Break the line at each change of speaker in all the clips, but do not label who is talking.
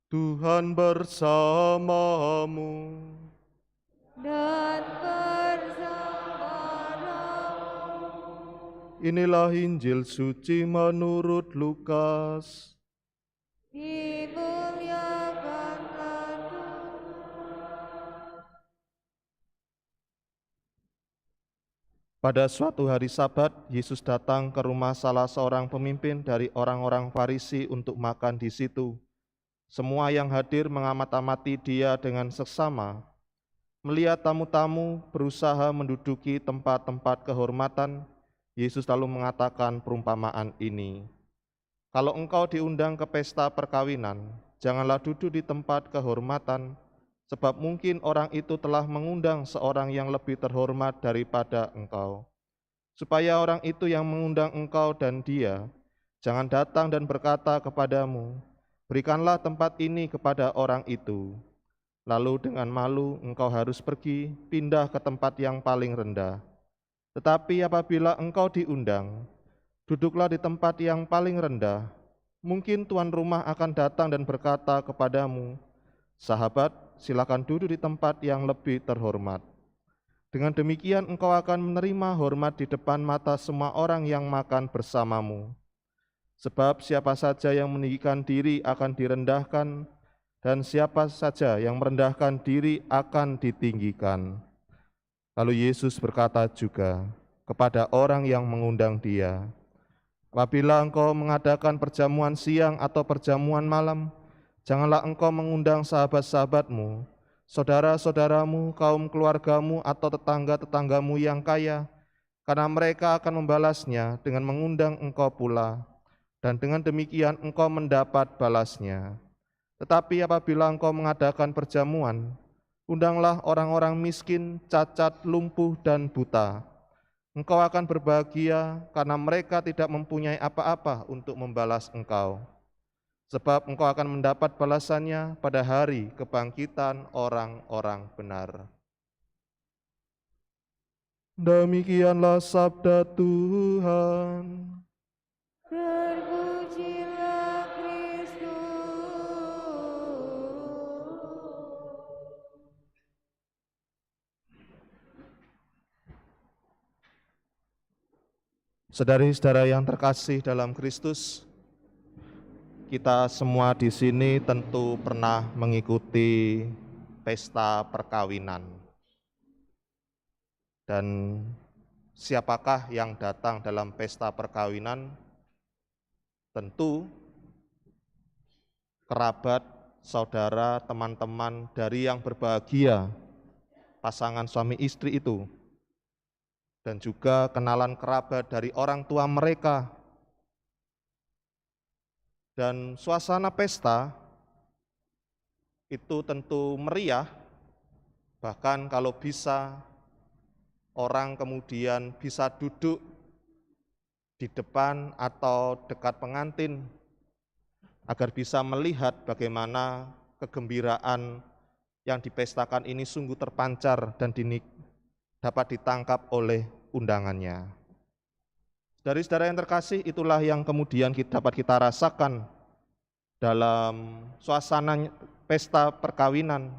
Tuhan bersamamu.
Dan bersama-Mu.
Inilah Injil suci menurut Lukas.
Dimuliakanlah Tuhan.
Pada suatu hari Sabat, Yesus datang ke rumah salah seorang pemimpin dari orang-orang Farisi untuk makan di situ. Semua yang hadir mengamat-amati dia dengan seksama. Melihat tamu-tamu berusaha menduduki tempat-tempat kehormatan, Yesus lalu mengatakan perumpamaan ini. Kalau engkau diundang ke pesta perkawinan, janganlah duduk di tempat kehormatan, sebab mungkin orang itu telah mengundang seorang yang lebih terhormat daripada engkau. Supaya orang itu yang mengundang engkau dan dia, jangan datang dan berkata kepadamu, berikanlah tempat ini kepada orang itu. Lalu dengan malu engkau harus pergi, pindah ke tempat yang paling rendah. Tetapi apabila engkau diundang, duduklah di tempat yang paling rendah. Mungkin tuan rumah akan datang dan berkata kepadamu, sahabat, silakan duduk di tempat yang lebih terhormat. Dengan demikian engkau akan menerima hormat di depan mata semua orang yang makan bersamamu. Sebab siapa saja yang meninggikan diri akan direndahkan, dan siapa saja yang merendahkan diri akan ditinggikan. Lalu Yesus berkata juga kepada orang yang mengundang dia, apabila engkau mengadakan perjamuan siang atau perjamuan malam, janganlah engkau mengundang sahabat-sahabatmu, saudara-saudaramu, kaum keluargamu, atau tetangga-tetanggamu yang kaya, karena mereka akan membalasnya dengan mengundang engkau pula, dan dengan demikian engkau mendapat balasnya. Tetapi apabila engkau mengadakan perjamuan, undanglah orang-orang miskin, cacat, lumpuh, dan buta. Engkau akan berbahagia karena mereka tidak mempunyai apa-apa untuk membalas engkau. Sebab engkau akan mendapat balasannya pada hari kebangkitan orang-orang benar. Demikianlah sabda Tuhan.
Terpujilah Kristus.
Saudari-saudara yang terkasih dalam Kristus, kita semua di sini tentu pernah mengikuti pesta perkawinan. Dan siapakah yang datang dalam pesta perkawinan? Tentu kerabat, saudara, teman-teman dari yang berbahagia, pasangan suami istri itu, dan juga kenalan kerabat dari orang tua mereka. Dan suasana pesta itu tentu meriah, bahkan kalau bisa orang kemudian bisa duduk di depan atau dekat pengantin agar bisa melihat bagaimana kegembiraan yang dipestakan ini sungguh terpancar dan dapat ditangkap oleh undangannya. Saudara-saudara yang terkasih, itulah yang kemudian dapat kita rasakan dalam suasana pesta perkawinan.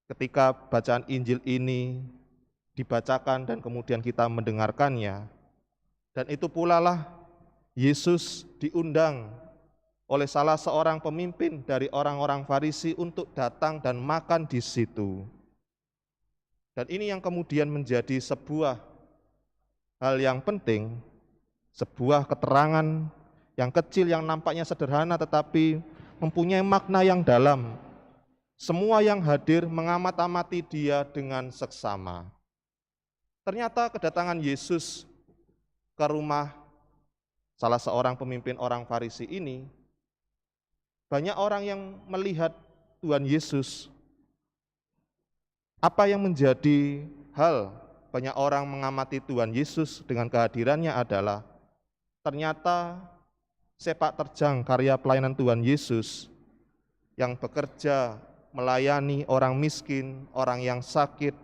Ketika bacaan Injil ini dibacakan dan kemudian kita mendengarkannya, dan itu pula lah Yesus diundang oleh salah seorang pemimpin dari orang-orang Farisi untuk datang dan makan di situ. Dan ini yang kemudian menjadi sebuah hal yang penting, sebuah keterangan yang kecil yang nampaknya sederhana tetapi mempunyai makna yang dalam. Semua yang hadir mengamat-amati dia dengan seksama. Ternyata kedatangan Yesus ke rumah salah seorang pemimpin orang Farisi ini, banyak orang yang melihat Tuhan Yesus. Apa yang menjadi hal banyak orang mengamati Tuhan Yesus dengan kehadirannya adalah ternyata sepak terjang karya pelayanan Tuhan Yesus yang bekerja melayani orang miskin, orang yang sakit,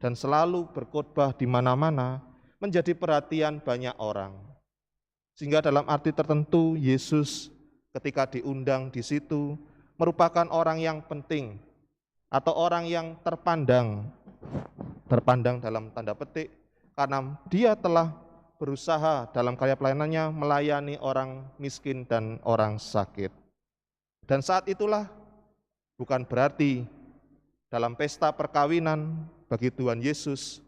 dan selalu berkhotbah di mana-mana menjadi perhatian banyak orang. Sehingga dalam arti tertentu Yesus ketika diundang di situ merupakan orang yang penting atau orang yang terpandang dalam tanda petik, karena dia telah berusaha dalam karya pelayanannya melayani orang miskin dan orang sakit. Dan saat itulah bukan berarti dalam pesta perkawinan bagi Tuhan Yesus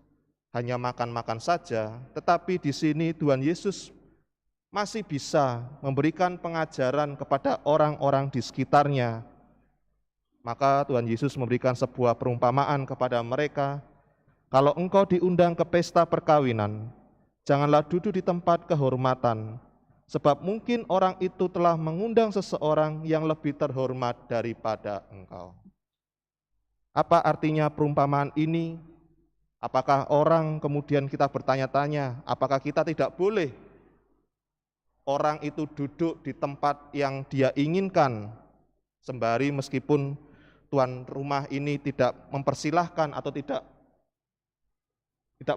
hanya makan-makan saja, tetapi di sini Tuhan Yesus masih bisa memberikan pengajaran kepada orang-orang di sekitarnya. Maka Tuhan Yesus memberikan sebuah perumpamaan kepada mereka, kalau engkau diundang ke pesta perkawinan, janganlah duduk di tempat kehormatan, sebab mungkin orang itu telah mengundang seseorang yang lebih terhormat daripada engkau. Apa artinya perumpamaan ini? Apakah orang kemudian kita bertanya-tanya, apakah kita tidak boleh orang itu duduk di tempat yang dia inginkan, sembari meskipun tuan rumah ini tidak mempersilahkan atau tidak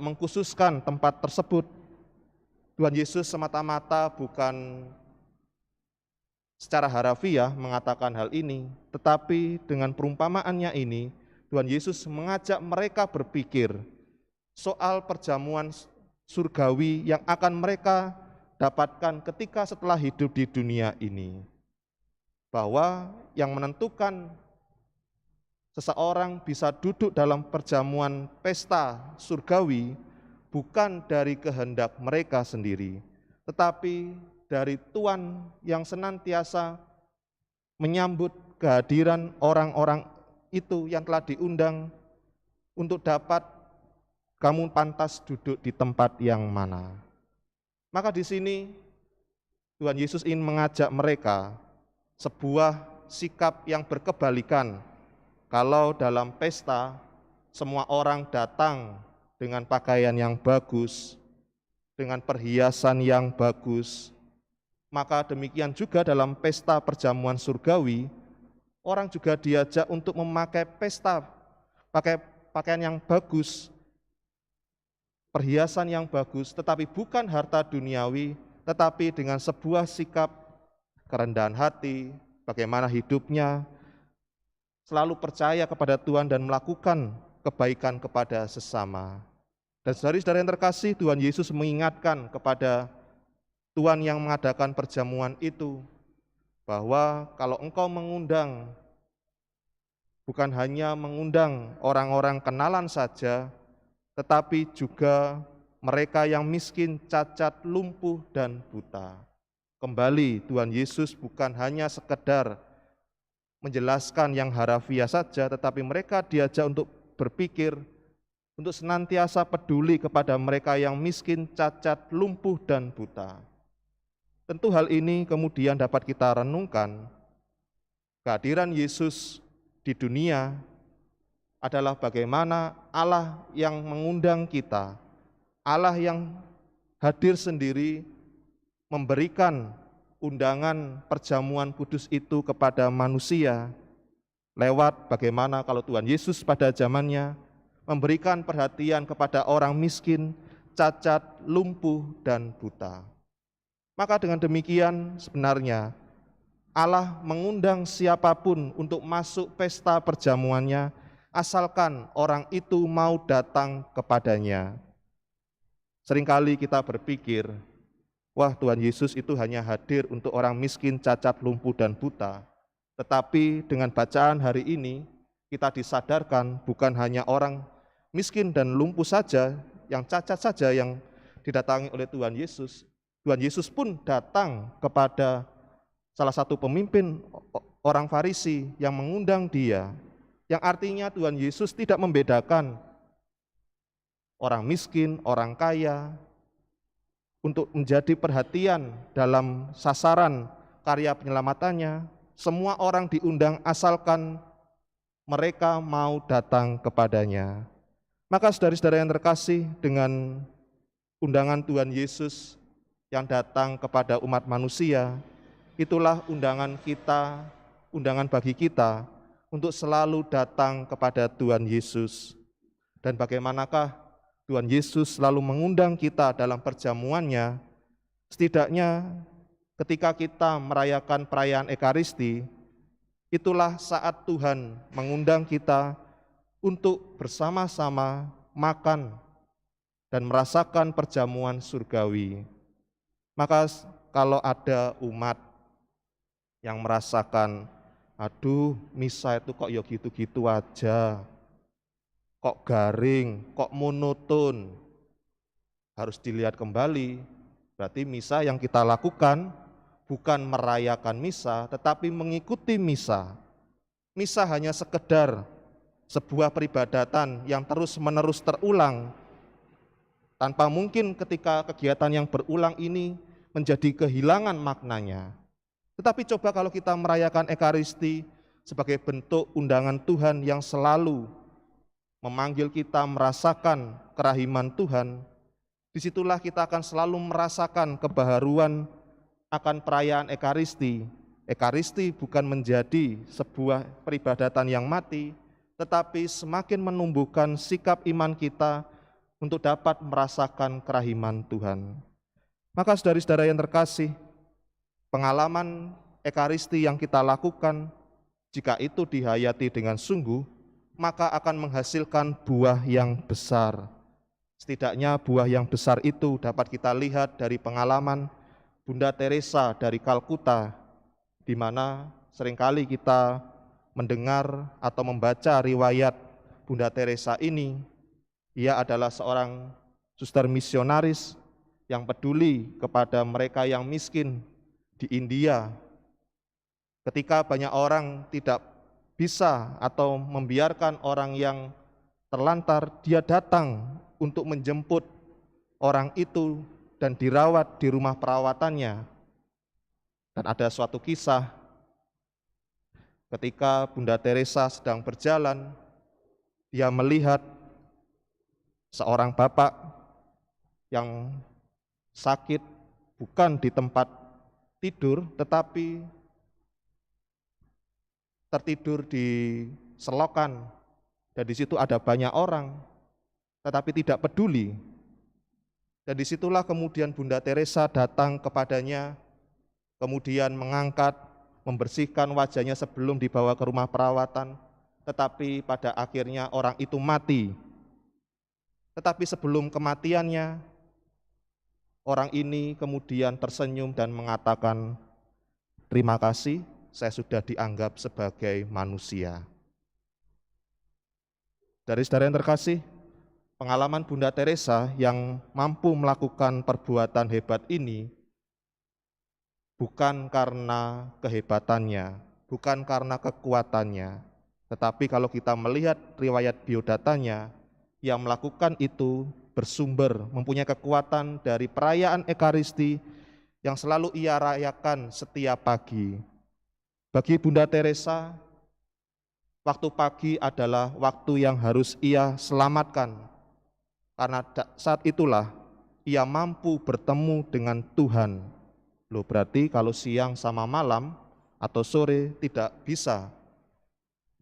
mengkhususkan tempat tersebut? Tuhan Yesus semata-mata bukan secara harafiah mengatakan hal ini, tetapi dengan perumpamaannya ini, Tuhan Yesus mengajak mereka berpikir soal perjamuan surgawi yang akan mereka dapatkan ketika setelah hidup di dunia ini. Bahwa yang menentukan seseorang bisa duduk dalam perjamuan pesta surgawi bukan dari kehendak mereka sendiri, tetapi dari Tuhan yang senantiasa menyambut kehadiran orang-orang itu yang telah diundang untuk dapat kamu pantas duduk di tempat yang mana. Maka di sini Tuhan Yesus ingin mengajak mereka sebuah sikap yang berkebalikan. Kalau dalam pesta semua orang datang dengan pakaian yang bagus, dengan perhiasan yang bagus, maka demikian juga dalam pesta perjamuan surgawi, orang juga diajak untuk memakai pakai pakaian yang bagus, perhiasan yang bagus, tetapi bukan harta duniawi, tetapi dengan sebuah sikap kerendahan hati, bagaimana hidupnya selalu percaya kepada Tuhan dan melakukan kebaikan kepada sesama. Dan saudara-saudara yang terkasih, Tuhan Yesus mengingatkan kepada Tuhan yang mengadakan perjamuan itu, bahwa kalau engkau mengundang, bukan hanya mengundang orang-orang kenalan saja, tetapi juga mereka yang miskin, cacat, lumpuh, dan buta. Kembali Tuhan Yesus bukan hanya sekedar menjelaskan yang harafiah saja, tetapi mereka diajak untuk berpikir, untuk senantiasa peduli kepada mereka yang miskin, cacat, lumpuh, dan buta. Tentu hal ini kemudian dapat kita renungkan, kehadiran Yesus di dunia adalah bagaimana Allah yang mengundang kita, Allah yang hadir sendiri memberikan undangan perjamuan kudus itu kepada manusia lewat bagaimana kalau Tuhan Yesus pada zamannya memberikan perhatian kepada orang miskin, cacat, lumpuh, dan buta. Maka dengan demikian sebenarnya Allah mengundang siapapun untuk masuk pesta perjamuannya, asalkan orang itu mau datang kepadanya. Seringkali kita berpikir, wah, Tuhan Yesus itu hanya hadir untuk orang miskin, cacat, lumpuh, dan buta. Tetapi dengan bacaan hari ini, kita disadarkan bukan hanya orang miskin dan lumpuh saja, yang cacat saja yang didatangi oleh Tuhan Yesus. Tuhan Yesus pun datang kepada salah satu pemimpin orang Farisi yang mengundang dia, yang artinya Tuhan Yesus tidak membedakan orang miskin, orang kaya, untuk menjadi perhatian dalam sasaran karya penyelamatannya. Semua orang diundang asalkan mereka mau datang kepadanya. Maka saudara-saudara yang terkasih, dengan undangan Tuhan Yesus yang datang kepada umat manusia, itulah undangan kita, undangan bagi kita untuk selalu datang kepada Tuhan Yesus. Dan bagaimanakah Tuhan Yesus selalu mengundang kita dalam perjamuannya? Setidaknya ketika kita merayakan perayaan Ekaristi, itulah saat Tuhan mengundang kita untuk bersama-sama makan dan merasakan perjamuan surgawi. Maka kalau ada umat yang merasakan, aduh misa itu kok ya gitu-gitu aja, kok garing, kok monoton, harus dilihat kembali. Berarti misa yang kita lakukan bukan merayakan misa, tetapi mengikuti misa. Misa hanya sekedar sebuah peribadatan yang terus-menerus terulang, tanpa mungkin ketika kegiatan yang berulang ini menjadi kehilangan maknanya. Tetapi coba kalau kita merayakan Ekaristi sebagai bentuk undangan Tuhan yang selalu memanggil kita merasakan kerahiman Tuhan, disitulah kita akan selalu merasakan kebaharuan akan perayaan Ekaristi. Ekaristi bukan menjadi sebuah peribadatan yang mati, tetapi semakin menumbuhkan sikap iman kita untuk dapat merasakan kerahiman Tuhan. Maka saudara-saudara yang terkasih, pengalaman Ekaristi yang kita lakukan, jika itu dihayati dengan sungguh, maka akan menghasilkan buah yang besar. Setidaknya buah yang besar itu dapat kita lihat dari pengalaman Bunda Teresa dari Kalkuta, di mana seringkali kita mendengar atau membaca riwayat Bunda Teresa ini. Ia adalah seorang suster misionaris yang peduli kepada mereka yang miskin di India. Ketika banyak orang tidak bisa atau membiarkan orang yang terlantar, dia datang untuk menjemput orang itu dan dirawat di rumah perawatannya. Dan ada suatu kisah ketika Bunda Teresa sedang berjalan, dia melihat seorang bapak yang sakit bukan di tempat tidur, tetapi tertidur di selokan, dan di situ ada banyak orang, tetapi tidak peduli. Dan disitulah kemudian Bunda Teresa datang kepadanya, kemudian mengangkat, membersihkan wajahnya sebelum dibawa ke rumah perawatan, tetapi pada akhirnya orang itu mati. Tetapi sebelum kematiannya, orang ini kemudian tersenyum dan mengatakan, terima kasih, saya sudah dianggap sebagai manusia. Dari saudara yang terkasih, pengalaman Bunda Teresa yang mampu melakukan perbuatan hebat ini bukan karena kehebatannya, bukan karena kekuatannya, tetapi kalau kita melihat riwayat biodatanya, yang melakukan itu bersumber, mempunyai kekuatan dari perayaan Ekaristi yang selalu ia rayakan setiap pagi. Bagi Bunda Teresa, waktu pagi adalah waktu yang harus ia selamatkan, karena saat itulah ia mampu bertemu dengan Tuhan. Loh, berarti kalau siang sama malam atau sore tidak bisa.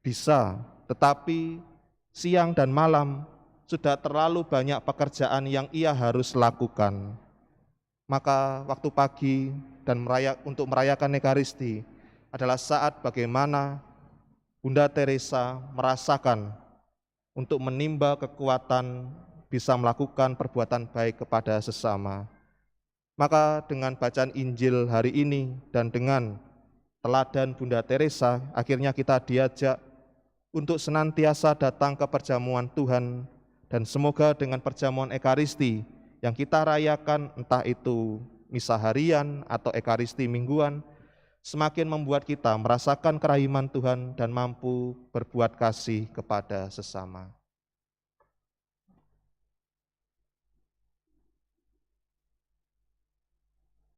Bisa, tetapi siang dan malam sudah terlalu banyak pekerjaan yang ia harus lakukan. Maka waktu pagi dan untuk merayakan Ekaristi adalah saat bagaimana Bunda Teresa merasakan untuk menimba kekuatan bisa melakukan perbuatan baik kepada sesama. Maka dengan bacaan Injil hari ini dan dengan teladan Bunda Teresa, akhirnya kita diajak untuk senantiasa datang ke perjamuan Tuhan, dan semoga dengan perjamuan Ekaristi yang kita rayakan, entah itu misa harian atau Ekaristi mingguan, semakin membuat kita merasakan kerahiman Tuhan dan mampu berbuat kasih kepada sesama.